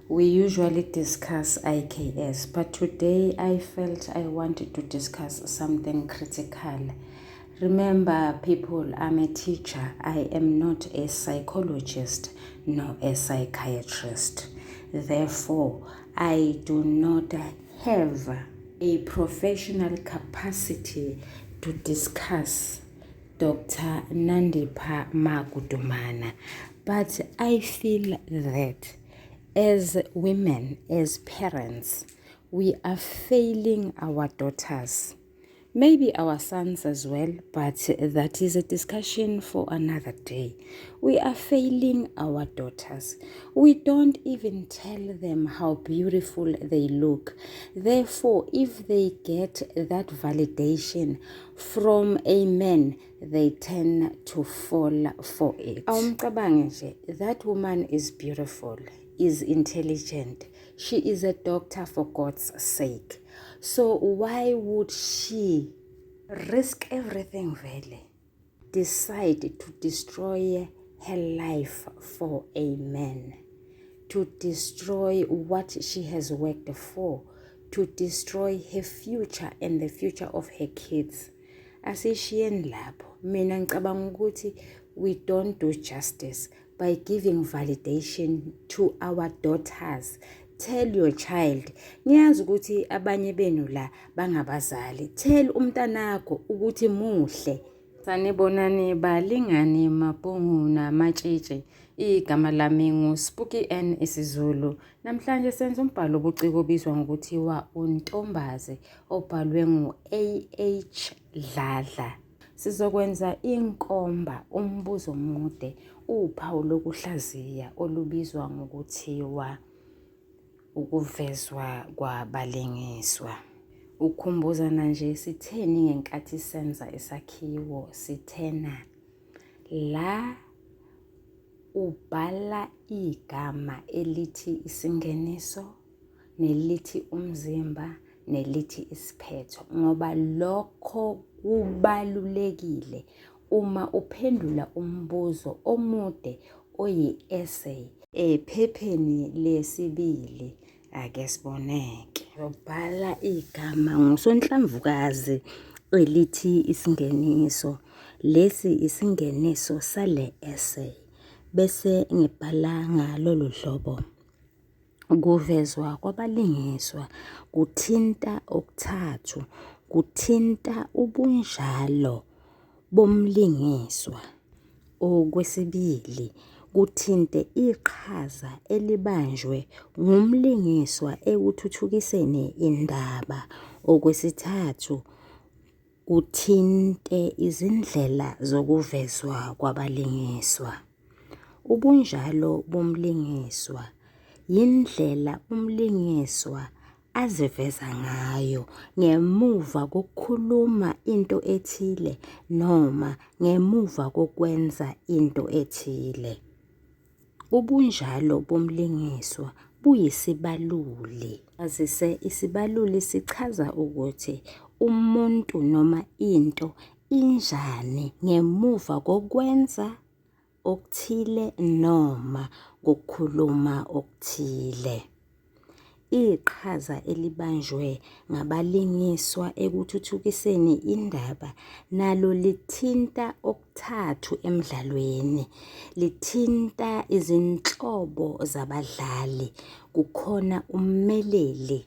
We usually discuss IKS, but today I felt I wanted to discuss something critical. Remember, people, I'm a teacher. I am not a psychologist nor a psychiatrist. Therefore, I do not have a professional capacity to discuss Dr. Nandipha Magudumana. But I feel that as women, as parents, we are failing our daughters. Maybe our sons as well, but that is a discussion for another day. We are failing our daughters. We don't even tell them how beautiful they look. Therefore, if they get that validation from a man, they tend to fall for it. That woman is beautiful, is intelligent. She is a doctor for God's sake. So why would she risk everything, really? Decide to destroy her life for a man, to destroy what she has worked for, to destroy her future and the future of her kids. Asishiyeni lapho. Mina ngicabanga ukuthi we don't do justice by giving validation to our daughters. Tell your child, ngiyazi ukuthi abanye benu la bangabazali. Tell umntanakho ukuthi muhle. Sanibonani balingani mabhungu namatshitshi. Igama lami nguSpooky N isiZulu. Namhlanje senza umbhalo obuciko obizwa ngokuthiwa uNtombazi obhalwe ngu-AH Dladla. Sizokwenza inkomba umbuzo omude uphawu lokuhlaziya olubizwa ngokuthiwa ukuvezwa kwabalingiswa. Ukhumbuzana nje sitheni ngenkathi senza isakhiwo sithena la ubhala igama elithi isingeniso nelithi umzimba nelithi isiphetho ngoba lokho kubalulekile uma uphendula umbuzo omude oyi-essay ephepheni lesibili. Ake siboneke. Ubhala igama ngusonhlamvukazi elithi isingeniso. Lesi isingeniso sale essay. Bese ngibhala ngalolu hlobo. Ukuvezwa kwabalingiswa kuthinta okuthathu. Kuthinta ubunjalo bomlingiswa. Okwesibili, kuthinte iqhaza elibanjwe ngumlingiswa ekuthuthukiseni indaba. Okwesithathu, kuthinte izindlela zokuvezwa kwabalingiswa. Ubunjalo bomlingiswa yindlela umlingiswa aziveza ngayo ngemuva kokukhuluma into ethile noma ngemuva kokwenza into ethile. Ubunjalo bomlingiswa buyisibaluli. Azise isibaluli sichaza ukuthi umuntu noma into injani ngemuva kokwenza okuthile noma kokukhuluma okuthile. Iqhaza elibanjwe ngabalingiswa ekuthuthukiseni indaba nalo lithinta okuthathu emdlalweni. Lithinta izinhlobo zabadlali. Kukhona ummeleli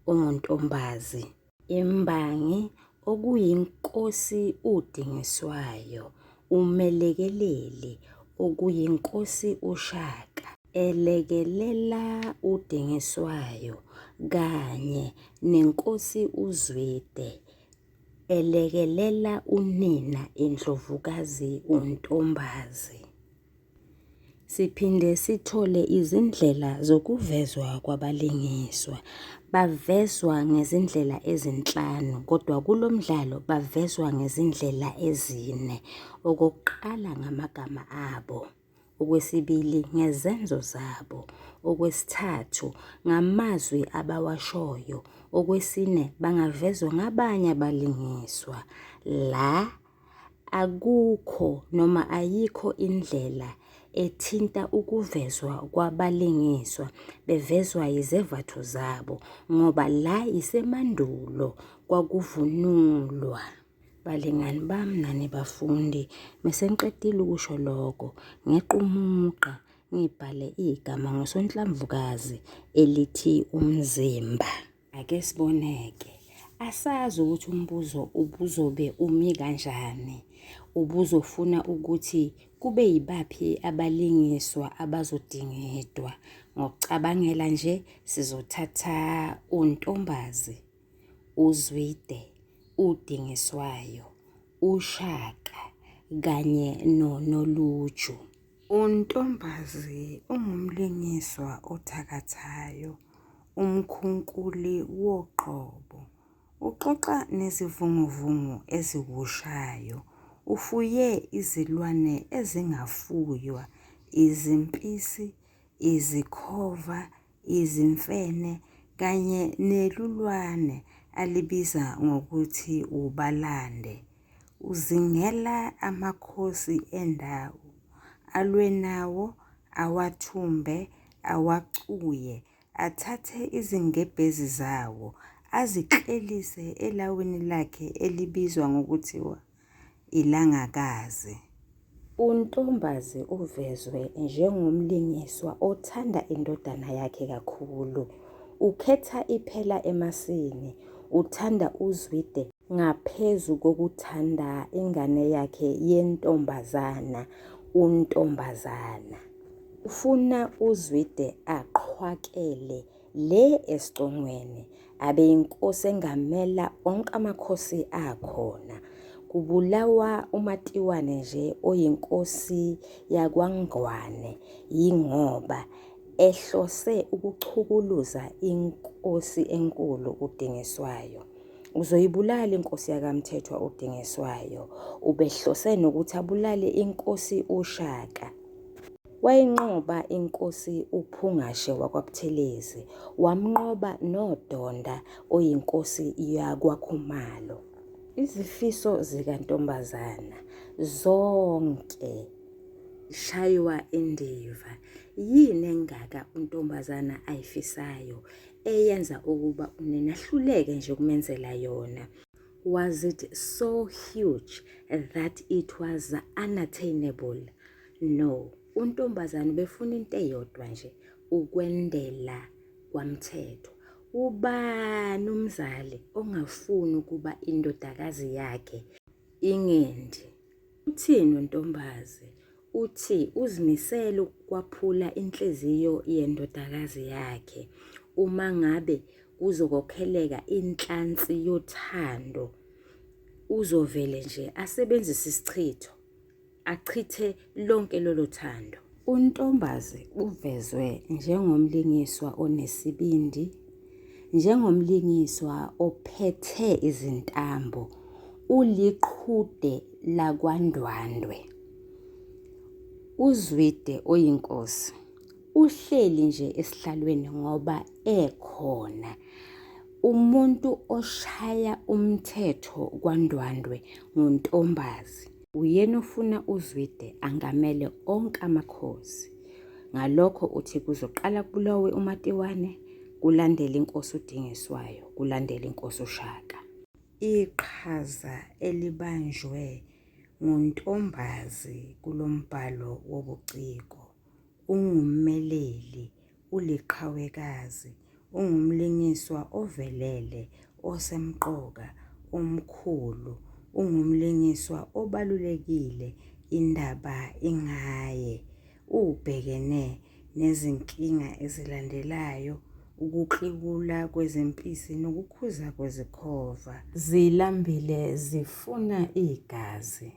onguntombazi, imbangi okuyinkosi uDingiswayo, umelekeleli okuyinkosi uShaka, elekelela uDingiswayo kanye nenkosi uZwide elekelela unina indlovukazi uNtombazi. Siphinde sithole izindlela zokuvezwa kwabalingiswa. Bavezwa ngezindlela ezinhlanu kodwa kulo mdlalo bavezwa ngezindlela ezine. Okokuqala ngamagama abo. Okwesibili ngezenzo zabo. Okwesithathu ngamazwi abawashoyo. Okwesine bangavezwa ngabanye abalingiswa. La akukho noma ayikho indlela ethinta ukuvezwa kwabalingiswa bevezwa izembatho zabo ngoba la isemandulo kwakuvunulwa. Balingani bami nani bafundi, mesengiqedile ukusho lokho, ngeqa umugqa ngibhale igama ngosonhlamvukazi elithi umzimba. Ake siboneke. Asazi ukuthi umbuzo ubuzobe umi kanjani. Ubuzofuna ukuthi kube yibaphi abalingiswa abazodingidwa. Ngokucabangela nje sizothatha uNtombazi, uZwide, uDingiswayo, uShaka kanye noNoluju. uNtombazi ungumlingiswa othakathayo, umkhunkuli woqobo. Uxoxa nezivunguvungu eziwushayo. Ufuye izilwane ezingafuywa, izimpisi, izikhova, izimfene kanye nelulwane alibiza ngokuthi ubalande. Uzingela amakhosi endawo, alwe nawo, awathumbe, awacuye, athathe izingebhezi zawo, aziklelise elawini lakhe elibizwa ngokuthiwa ilangakazi. uNtombazi uvezwe njengomlingiswa othanda indodana yakhe kakhulu. Ukhetha iphela emasini. Uthanda uZwide ngaphezu kokuthanda ingane yakhe yentombazana, uNtombazana. Ufuna uZwide aqhwakele le esicongweni, abe inkosi engamela onke amakhosi akhona. Kubulawa uMatiwane nje oyinkosi yakwaNgwane yingoba ehlose ukuchukuluza inkosi enkulu uDingiswayo. Uzoyibulala inkosi yakamthethwa uDingiswayo. Ubehlose nokuthi abulale inkosi uShaka. Wayinqoba inkosi uPhungashe wakwaButhelezi, wamnqoba noDonda oyinkosi yakwaKhumalo. Izifiso zikaNtombazana zonke shaywa indiva. Yini engaka uNtombazana ayifisayo eyenza ukuba unina ahluleke nje ukumenzela yona? Was it so huge that it was unattainable? No. uNtombazana befuna into eyodwa nje, ukwendela kwamthetho. Ubani umzali ongafuni ukuba indodakazi yakhe ingendi? Uthini uNtombazi? Uthi uzimisele ukwaphula inhliziyo yendodakazi yakhe. Uma ngabe kuzokokheleka inhlansi yothando, uzovele nje asebenzise isichitho, achithe lonke lolo thando. uNtombazi uvezwe njengomlingiswa onesibindi, njengomlingiswa ophethe izintambo, uliqhude lakwaNdwandwe. uZwide oyinkosi uhleli nje esihlalweni ngoba ekhona. Umuntu oshaya umthetho kwaNdwandwe nguNtombazi. Uyena ufuna uZwide angamele onke amakhosi. Ngalokho uthi kuzoqala kubulawe uMatiwane, kulandele inkosi uDingiswayo, kulandele inkosi uShaka. Iqhaza elibanjwe nguNtombazi kulombhalo wobuciko. Ungummeleli, uliqhawekazi, ungumlingiswa ovelele, osemqoka, omkhulu, ungumlingiswa obalulekile, indaba ingaye. Ubhekene nezinkinga ezilandelayo, ukuklikula kwezempisi nokukhuza kwezikhova. Zilambile zifuna igazi.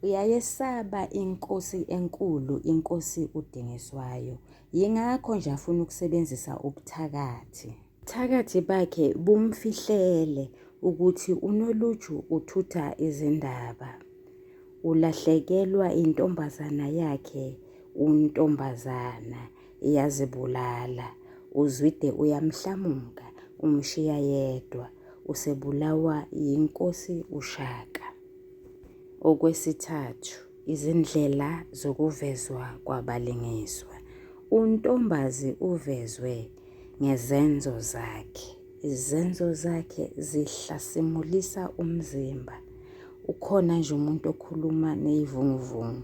Uyayesaba inkosi enkulu, inkosi uDingiswayo. Yingakho nje afuna ukusebenzisa ubuthakathi. Ubuthakathi bakhe bumfihlele ukuthi uNoluju uthutha izindaba. Ulahlekelwa intombazana yakhe, uNtombazana iyazibulala. uZwide uyamhlamuka, umshiya yedwa, usebulawa yinkosi uShaka. Okwesithathu, Izindlela zokuvezwa kwabalingiswa. UNtombazi uvezwe ngezenzo zakhe. Izenzo zakhe zihlasimulisa umzimba. Ukhona nje umuntu okhuluma ney'vunguvungu.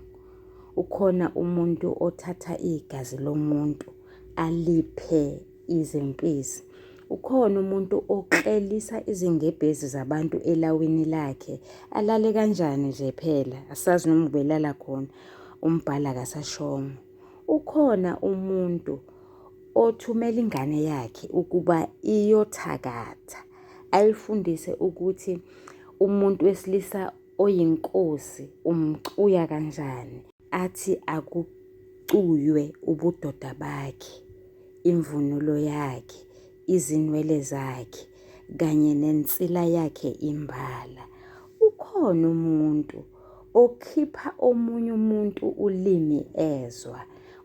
Ukhona umuntu othatha igazi lomuntu aliphe izimpisi. Ukhona umuntu oklelisa izingebhezi zabantu elawini lakhe. Alale kanjani nje phela, asazi noma ubelala khona, umbhala akasashongo. Ukhona umuntu othumela ingane yakhe ukuba iyothakatha, ayifundise ukuthi umuntu wesilisa oyinkosi umcuya kanjani. Athi akucuywe ubudoda bakhe, imvunulo yakhe, izinwele zakhe kanye nensila yakhe imbala. Ukhona umuntu okhipha omunye umuntu ulimi ezwa.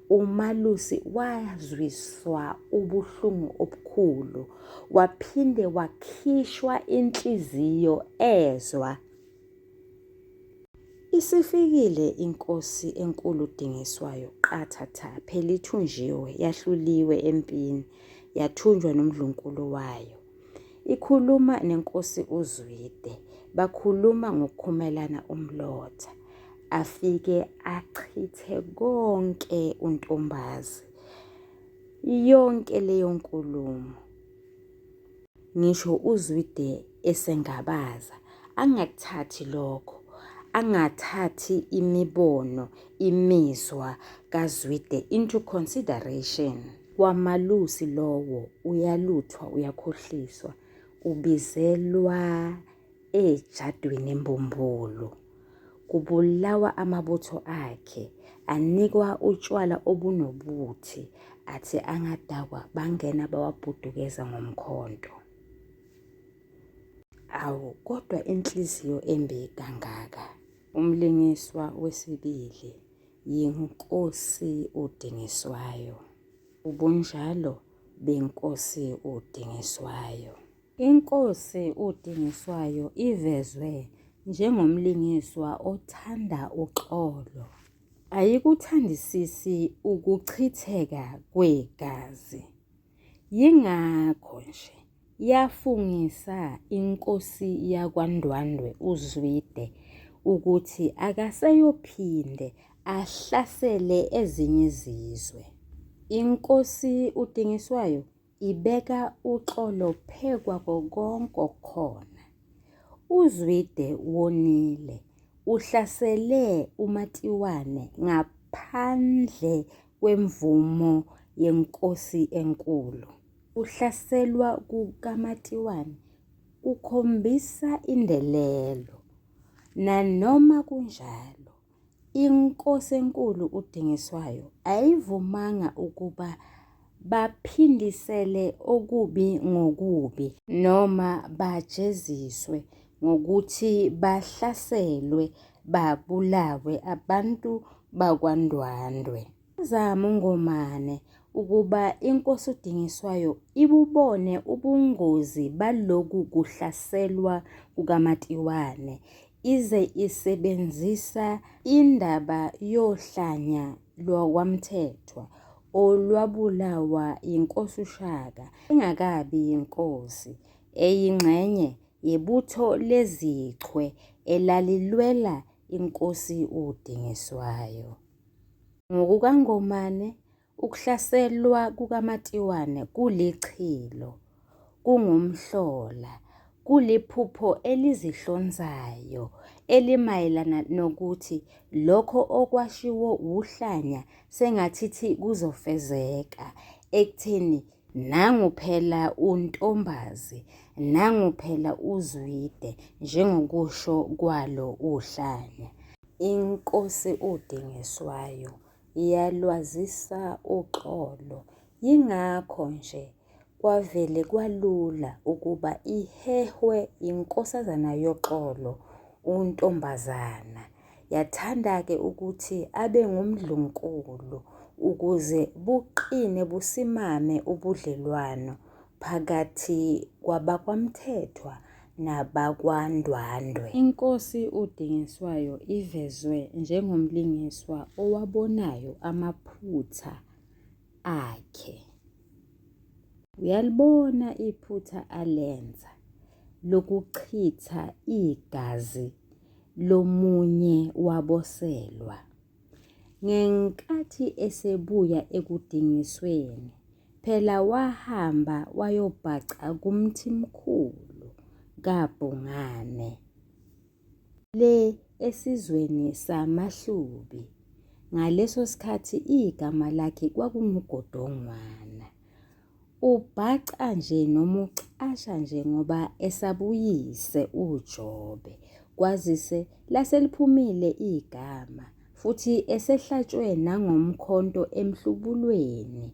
Umalusi wazwiswa ubuhlungu obukhulu, waphinde wakhishwa inhliziyo ezwa. Isifikile inkosi enkulu uDingiswayo qathatha, phela ithunjiwe, yahluliwe empini, yathunjwa nomdlunkulu wayo. Ikhuluma nenkosi uZwide, bakhuluma ngokukhumelana umlotha. Afike achithe konke uNtombazi, yonke leyo nkulumo. Ngisho uZwide esengabaza, angakuthathi lokho, angathathi imibono, imizwa kaZwide into consideration. Kwamalusi lowo uyaluthwa, uyakhohliswa, ubizelwa ejadweni embumbulu. Kubulawa amabutho akhe, anikwa utshwala obunobuthi, athi angadakwa bangena bawabhudukeza ngomkhonto. Awu, kodwa inhliziyo embi kangaka. Umlingiswa wesibili yinkosi uDingiswayo. Ubunjalo benkosi uDingiswayo. Inkosi uDingiswayo ivezwe njengomlingiswa othanda uxolo. Ayikuthandisisi ukuchitheka kwegazi. Yingakho nje yafungisa inkosi yakwaNdwandwe uZwide ukuthi akaseyophinde ahlasele ezinye izizwe. Inkosi uDingiswayo ibeka uxolo phekwa konke okukhona. uZwide wonile, uhlasele uMatiwane ngaphandle kwemvumo yenkosi enkulu. Uhlaselwa kukaMatiwane kukhombisa indelelo. Nanoma kunjalo, inkosi enkulu uDingiswayo ayivumanga ukuba baphindisele okubi ngokubi noma bajeziswe ngokuthi bahlaselwe, babulawe abantu bakwaNdwandwe. Zama uNgomane ukuba inkosi uDingiswayo ibubone ubungozi baloku kuhlaselwa kukaMatiwane, ize isebenzisa indaba yohlanya lwakwaMthethwa olwabulawa inkosi uShaka engakabi inkosi, eyingxenye yebutho lezichwe elalilwela inkosi uDingiswayo. NgokukaNgomane, ukuhlaselwa kukaMatiwane kulichilo, kungumhlola, kuliphupho elizihlonzayo elimayelana nokuthi lokho okwashiwo uhlanya sengathithi kuzofezeka ekutheni nangu phela uNtombazi, nangu phela uZwide njengokusho kwalo uhlanya. Inkosi uDingiswayo iyalwazisa uxolo. Yingakho nje kwavele kwalula ukuba ihehwe inkosazana yoxolo uNtombazana. Yathanda-ke ukuthi abe ngumdlunkulu ukuze buqine busimame ubudlelwano phakathi kwabakwaMthethwa nabakwaNdwandwe. Inkosi uDingiswayo ivezwe njengomlingiswa owabonayo amaphutha akhe. Uyalibona iphutha alenza lokuchitha igazi lomunye waboselwa. Ngenkathi esebuya ekudingisweni, phela wahamba wayobhaca kumthimkhulu kaBhungane le esizweni samaHlubi. Ngaleso sikhathi igama lakhe kwakunguGodongwana. Ubhaca nje noma ucasha nje ngoba esabuyise uJobe, kwazise laseliphumile igama futhi esehlatshwe nangomkhonto emhlubulweni.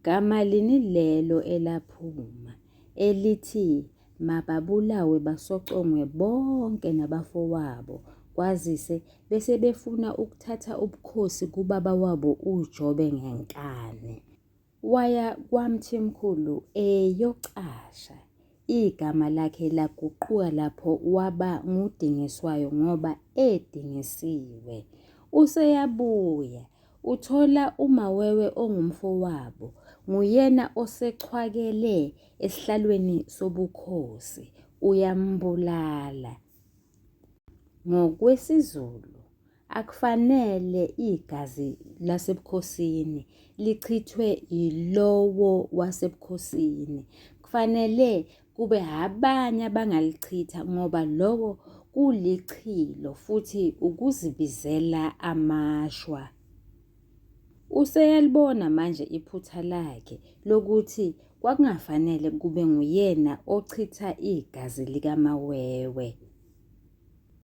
Gama lini lelo elaphuma elithi mababulawe basocongwe bonke nabafowabo, kwazise bese befuna ukuthatha ubukhosi kubaba wabo uJobe ngenkani. Waya kwamthimkhulu eyocasha. Igama lakhe laguquka lapho waba nguDingiswayo ngoba edingisiwe. Useyabuya uthola umawewe ongumfowabo nguyena osechwakele esihlalweni sobukhosi, uyambulala. NgokwesiZulu akufanele igazi lasebukhosini lichithwe yilowo wasebukhosini. Kufanele kube abanye abangalichitha ngoba lokho kulichilo futhi ukuzibizela amashwa. Useyalibona manje iphutha lakhe lokuthi kwakungafanele kube nguyena ochitha igazi likamawewe.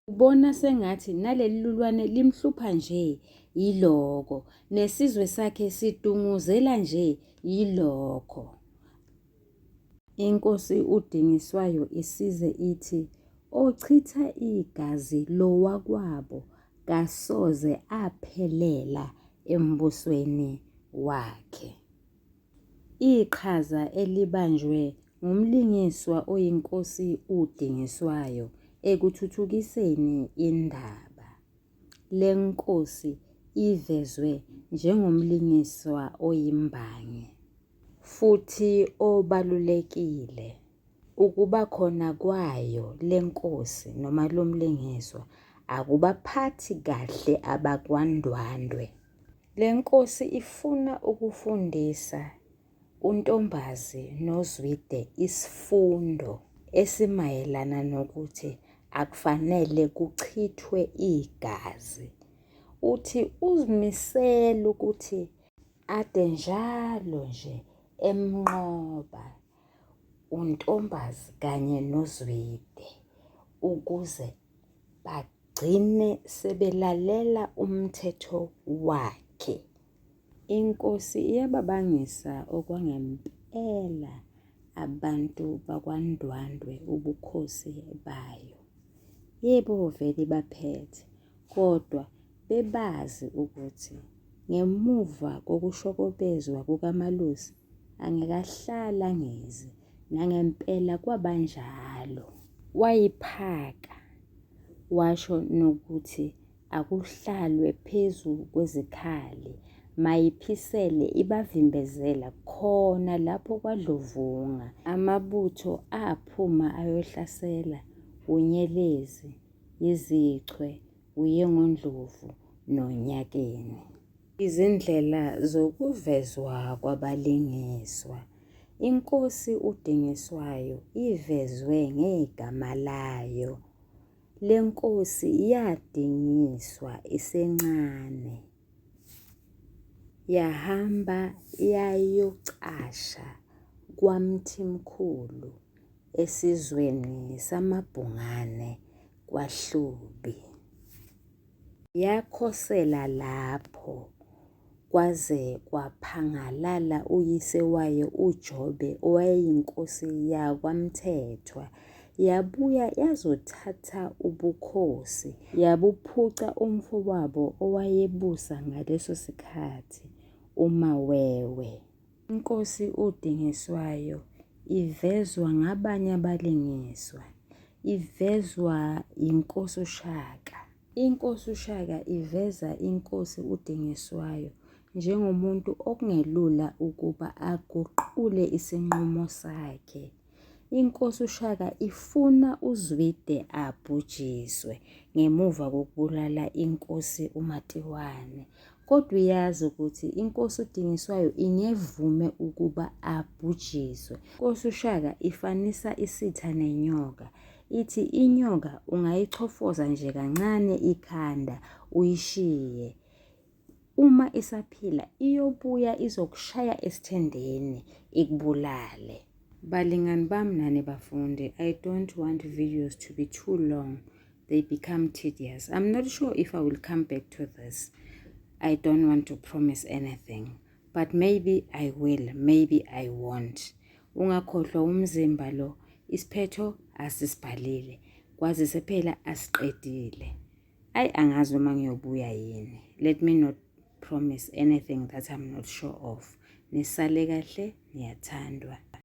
Ubona sengathi naleli lulwane limhlupha nje yiloko, nesizwe sakhe sidunguzela nje yilokho. Inkosi uDingiswayo isize ithi ochitha igazi lowakwabo kasoze aphelela embusweni wakhe. Iqhaza elibanjwe ngumlingiswa oyinkosi uDingiswayo ekuthuthukiseni indaba. Le nkosi ivezwe njengomlingiswa oyimbangi futhi obalulekile. Ukuba khona kwayo le nkosi noma lo mlingiswa akubaphathi kahle abakwaNdwandwe. Le nkosi ifuna ukufundisa uNtombazi noZwide isifundo esimayelana nokuthi akufanele kuchithwe igazi. Uthi uzimisele ukuthi ade njalo nje emnqoba uNtombazi kanye noZwide ukuze bagcine sebelalela umthetho wakhe. Inkosi iyababangisa okwangempela abantu bakwaNdwandwe ubukhosi bayo. Yebo vele baphethe, kodwa bebazi ukuthi ngemuva kokushokobezwa kukaMalusi angekahlala ngezi, nangempela kwabanjalo. Wayiphaka washo nokuthi akuhlalwe phezu kwezikhali, mayiphisele ibavimbezela khona lapho kwaDluvunga. Amabutho aphuma ayohlasela uNyelezi, iZichwe, uYengondlovu noNyakeni. Izindlela zokuvezwa kwabalingiswa. Inkosi uDingiswayo ivezwe ngegama layo. Le nkosi yadingiswa isencane, yahamba yayocasha kwamthimkhulu esizweni samaBhungane kwaHlubi. Yakhosela lapho kwaze kwaphangalala uyise wayo uJobe owayeyinkosi yakwaMthethwa. Yabuya yazothatha ubukhosi, yabuphuca umfowabo owayebusa ngaleso sikhathi, uMawewe. Inkosi uDingiswayo ivezwa ngabanye abalingiswa. ivezwa Inkosi uShaka. Inkosi uShaka iveza Inkosi uDingiswayo njengomuntu okungelula ukuba aguqule isinqumo sakhe. Inkosi uShaka ifuna uZwide abhujiswe ngemuva kokubulala Inkosi uMatiwane. Kodwa uyazi ukuthi Inkosi uDingiswayo ingevume ukuba abhujiswe. Inkosi uShaka ifanisa isitha nenyoka. Ithi inyoka ungayichofoza nje kancane ikhanda uyishiye. Uma isaphila iyobuya izokushaya esithendeni ikubulale. Balingani bami nani bafundi, I don't want videos to be too long. They become tedious. I'm not sure if I will come back to this. I don't want to promise anything. But maybe I will, maybe I won't. Ungakhohlwa umzimba lo, isiphetho asisibhalile. Kwazise phela asiqedile. Angazi uma ngiyobuya yini. Let me not promise anything that I'm not sure of. Nisale kahle, niyathandwa.